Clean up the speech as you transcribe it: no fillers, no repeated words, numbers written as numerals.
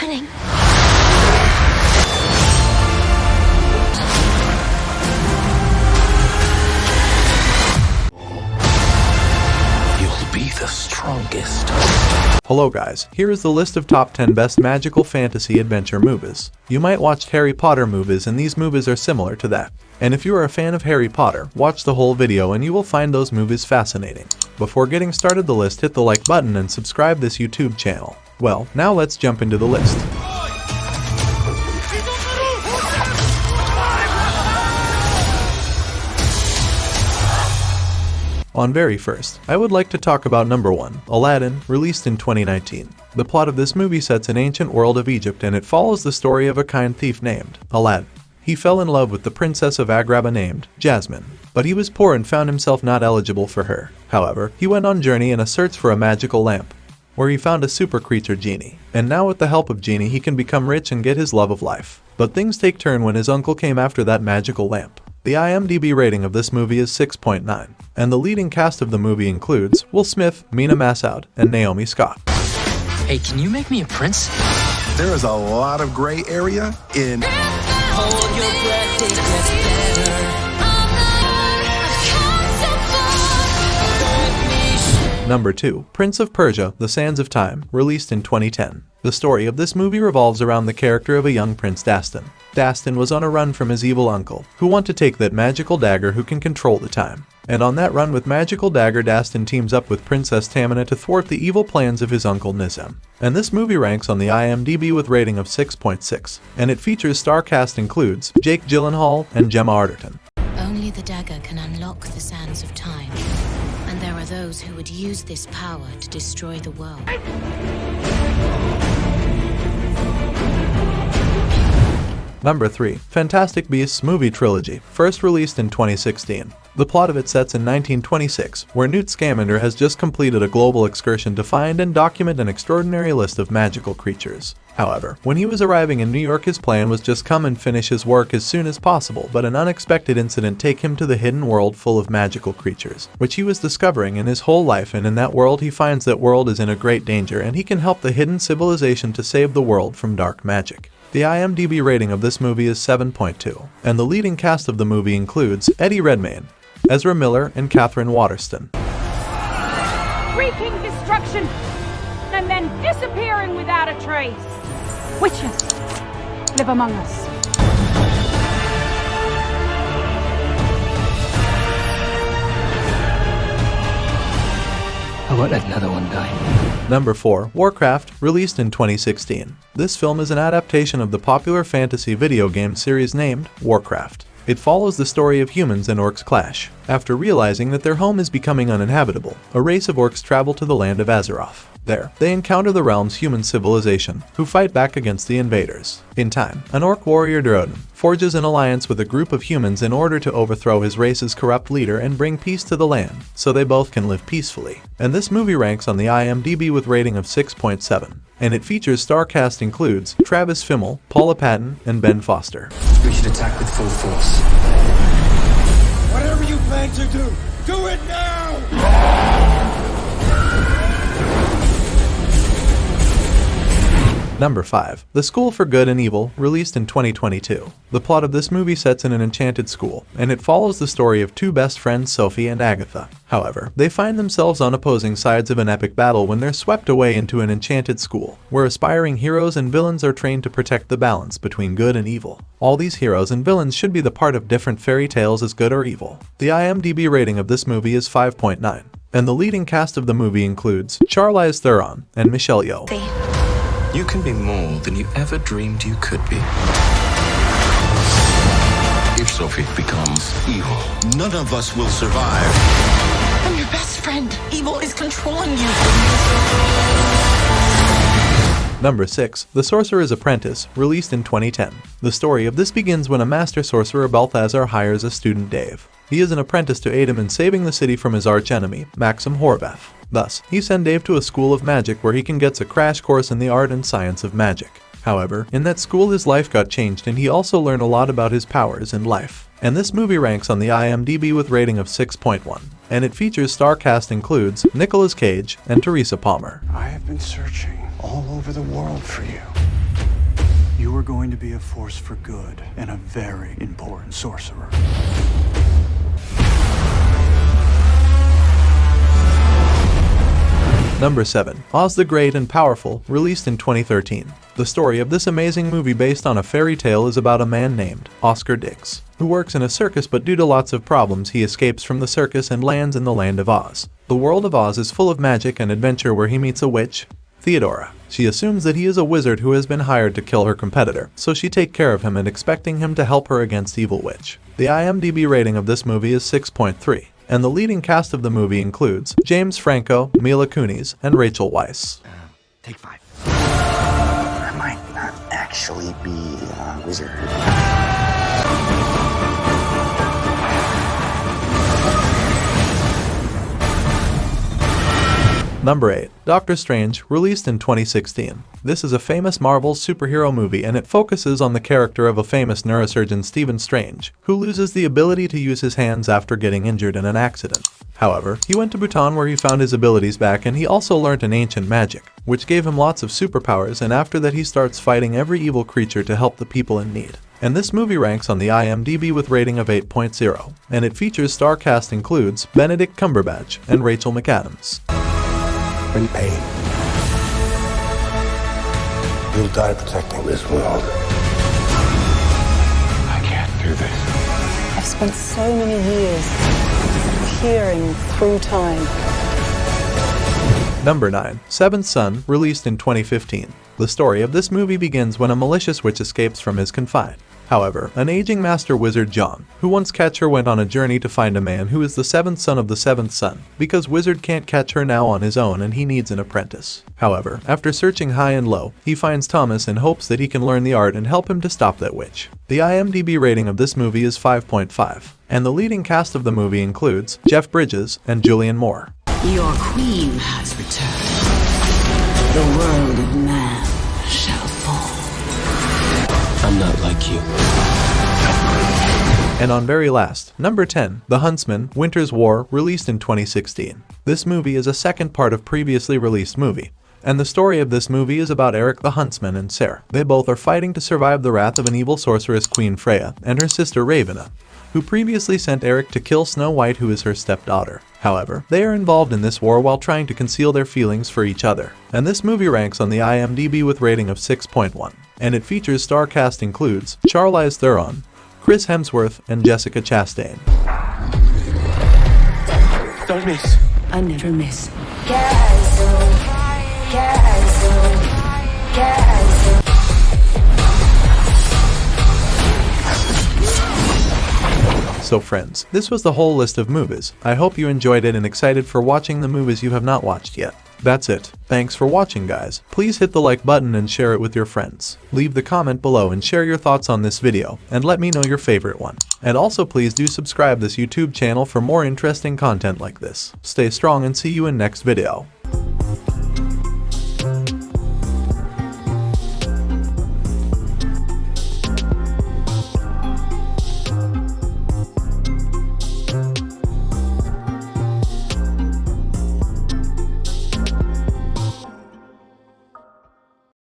happening? You'll be the strongest. Hello guys, here is the list of top 10 best magical fantasy adventure movies. You might watch Harry Potter movies and these movies are similar to that. And if you are a fan of Harry Potter, watch the whole video and you will find those movies fascinating. Before getting started the list, hit the like button and subscribe this YouTube channel. Well, now let's jump into the list. On very first, I would like to talk about number 1, Aladdin, released in 2019. The plot of this movie sets an ancient world of Egypt and it follows the story of a kind thief named Aladdin. He fell in love with the princess of Agrabah named Jasmine, but he was poor and found himself not eligible for her. However, he went on journey in a search for a magical lamp, where he found a super creature genie, and now with the help of genie he can become rich and get his love of life. But things take turn when his uncle came after that magical lamp. The IMDb rating of this movie is 6.9, and the leading cast of the movie includes Will Smith, Mina Massoud, and Naomi Scott. Hey, can you make me a prince? There is a lot of gray area in... Hold your breath, it gets better. Number 2, Prince of Persia, The Sands of Time, released in 2010. The story of this movie revolves around the character of a young Prince Dastan. Dastan was on a run from his evil uncle, who wants to take that magical dagger who can control the time. And on that run with magical dagger, Dastan teams up with Princess Tamina to thwart the evil plans of his uncle Nizam. And this movie ranks on the IMDb with rating of 6.6, and it features star cast includes Jake Gyllenhaal and Gemma Arterton. Only the dagger can unlock the sands of time, and there are those who would use this power to destroy the world. Number 3, Fantastic Beasts movie trilogy, first released in 2016. The plot of it sets in 1926, where Newt Scamander has just completed a global excursion to find and document an extraordinary list of magical creatures. However, when he was arriving in New York, his plan was just come and finish his work as soon as possible, but an unexpected incident take him to the hidden world full of magical creatures, which he was discovering in his whole life, and in that world he finds that world is in a great danger and he can help the hidden civilization to save the world from dark magic. The IMDb rating of this movie is 7.2, and the leading cast of the movie includes Eddie Redmayne, Ezra Miller, and Catherine Waterston. Wreaking destruction, and then disappearing without a trace. Witches live among us. How about another one die? Number 4, Warcraft, released in 2016. This film is an adaptation of the popular fantasy video game series named Warcraft. It follows the story of humans and orcs clash. After realizing that their home is becoming uninhabitable, a race of orcs travel to the land of Azeroth. There, they encounter the realm's human civilization, who fight back against the invaders. In time, an orc warrior Duroden forges an alliance with a group of humans in order to overthrow his race's corrupt leader and bring peace to the land, so they both can live peacefully. And this movie ranks on the IMDb with rating of 6.7. And it features star cast includes Travis Fimmel, Paula Patton, and Ben Foster. We should attack with full force. Whatever you plan to do it now! Number 5, The School for Good and Evil, released in 2022. The plot of this movie sets in an enchanted school, and it follows the story of two best friends, Sophie and Agatha. However, they find themselves on opposing sides of an epic battle when they're swept away into an enchanted school, where aspiring heroes and villains are trained to protect the balance between good and evil. All these heroes and villains should be the part of different fairy tales as good or evil. The IMDb rating of this movie is 5.9, and the leading cast of the movie includes Charlize Theron and Michelle Yeoh. You can be more than you ever dreamed you could be. If Sophie becomes evil, none of us will survive. I'm your best friend. Evil is controlling you. Number 6, The Sorcerer's Apprentice, released in 2010. The story of this begins when a master sorcerer Balthazar hires a student Dave. He is an apprentice to aid him in saving the city from his archenemy, Maxim Horvath. Thus, he sent Dave to a school of magic where he can get a crash course in the art and science of magic. However, in that school his life got changed and he also learned a lot about his powers and life. And this movie ranks on the IMDb with rating of 6.1. And it features star cast includes Nicolas Cage and Teresa Palmer. I have been searching all over the world for you. You are going to be a force for good and a very important sorcerer. Number 7. Oz the Great and Powerful, released in 2013. The story of this amazing movie based on a fairy tale is about a man named Oscar Dix, who works in a circus, but due to lots of problems he escapes from the circus and lands in the land of Oz. The world of Oz is full of magic and adventure where he meets a witch, Theodora. She assumes that he is a wizard who has been hired to kill her competitor, so she takes care of him and expecting him to help her against Evil Witch. The IMDb rating of this movie is 6.3. And the leading cast of the movie includes James Franco, Mila Kunis, and Rachel Weisz. Take 5. I might not actually be a wizard. Number 8. Doctor Strange, released in 2016. This is a famous Marvel superhero movie, and it focuses on the character of a famous neurosurgeon, Stephen Strange, who loses the ability to use his hands after getting injured in an accident. However, he went to Bhutan where he found his abilities back, and he also learned an ancient magic, which gave him lots of superpowers, and after that he starts fighting every evil creature to help the people in need. And this movie ranks on the IMDb with rating of 8.0, and it features star cast includes Benedict Cumberbatch and Rachel McAdams. In pain. You'll die protecting this world. I can't do this. I've spent so many years peering through time. Number 9. Seventh Son, released in 2015. The story of this movie begins when a malicious witch escapes from his confine. However, an aging master wizard, John, who wants to catch her, went on a journey to find a man who is the seventh son of the seventh son, because wizard can't catch her now on his own and he needs an apprentice. However, after searching high and low, he finds Thomas and hopes that he can learn the art and help him to stop that witch. The IMDb rating of this movie is 5.5, and the leading cast of the movie includes Jeff Bridges and Julianne Moore. Your queen has returned. The world of man shall fall. I'm not like you. And on very last, number 10, The Huntsman, Winter's War, released in 2016. This movie is a second part of previously released movie, and the story of this movie is about Eric the Huntsman and Sarah. They both are fighting to survive the wrath of an evil sorceress, Queen Freya, and her sister Ravena, who previously sent Eric to kill Snow White, who is her stepdaughter. However, they are involved in this war while trying to conceal their feelings for each other. And this movie ranks on the IMDb with rating of 6.1. And it features star cast includes Charlize Theron, Chris Hemsworth, and Jessica Chastain. Don't miss. I never miss. So friends, this was the whole list of movies. I hope you enjoyed it and excited for watching the movies you have not watched yet. That's it. Thanks for watching, guys. Please hit the like button and share it with your friends. Leave the comment below and share your thoughts on this video, and let me know your favorite one. And also please do subscribe this YouTube channel for more interesting content like this. Stay strong and see you in next video.